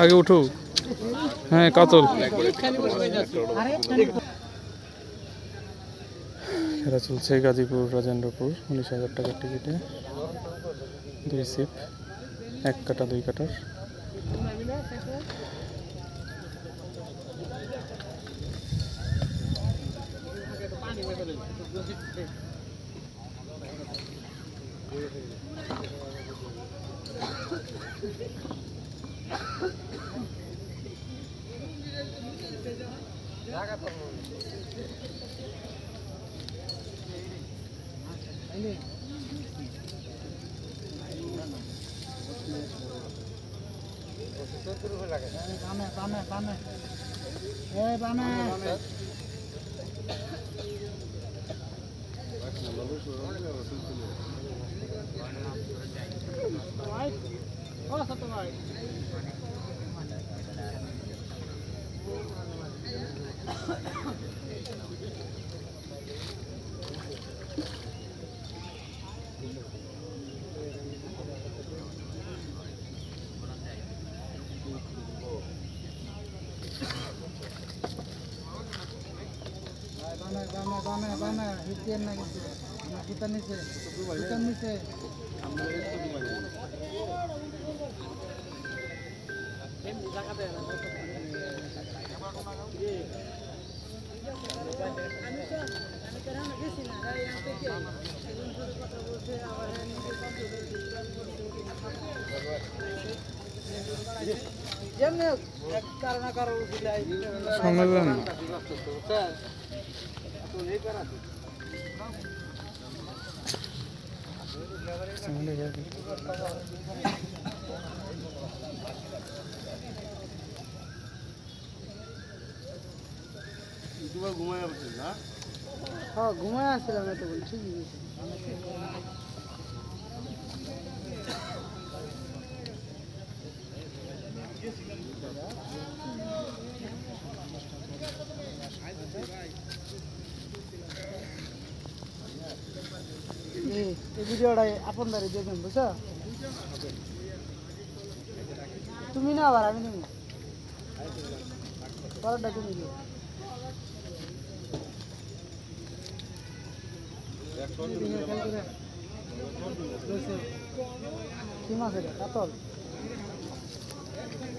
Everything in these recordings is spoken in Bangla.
আগে উঠো। হ্যাঁ কাতল খেলা চলছে গাজীপুর রাজেন্দ্রপুর 19,000 টাকার টিকিটে 2 সিপ 1 কাটা 2 কাটার। ঘুমায় আসছিলাম এত বলছি এই ভিডিওটা আপনাদের দেখবেন বুঝছো তুমি না আবার আমি নেব পরটা তুমি দিও কি মাছ এটা কাতল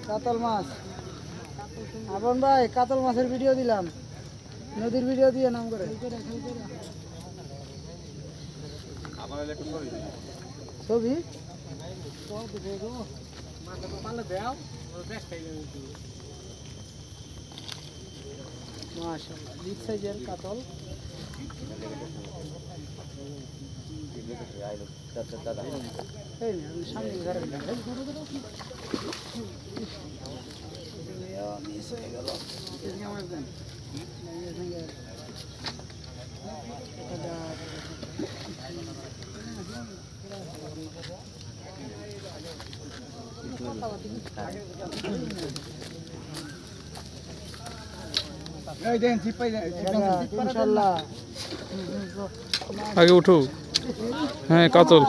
কাতল মাছ আপন ভাই কাতল মাছের ভিডিও দিলাম নদীর ভিডিও দিয়ে নাম করে ছবি মাশাআল্লাহ বিগ সাইজের কাতল সামনে ঘরে মিস হয়ে গেল আগে উঠো। হ্যাঁ কাতল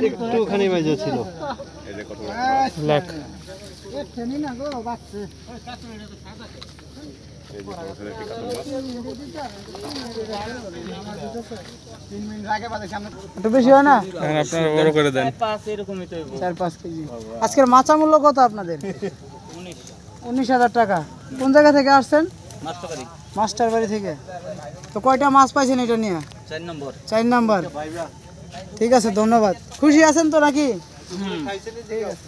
একটুখানি বাজে ছিল লাখ বেশি হয় না আপনারা বড় করে দেন 4-5 কেজি। আজকের মাছা মূল্য কত আপনাদের? 19,000 টাকা। কোন জায়গা থেকে আসছেন? মাস্টার বাড়ি থেকে। তো কয়টা মাছ পাইছেন এটা নিয়ে? 4 নম্বর। ঠিক আছে ধন্যবাদ। খুশি আছেন তো নাকি? ঠিক আছে।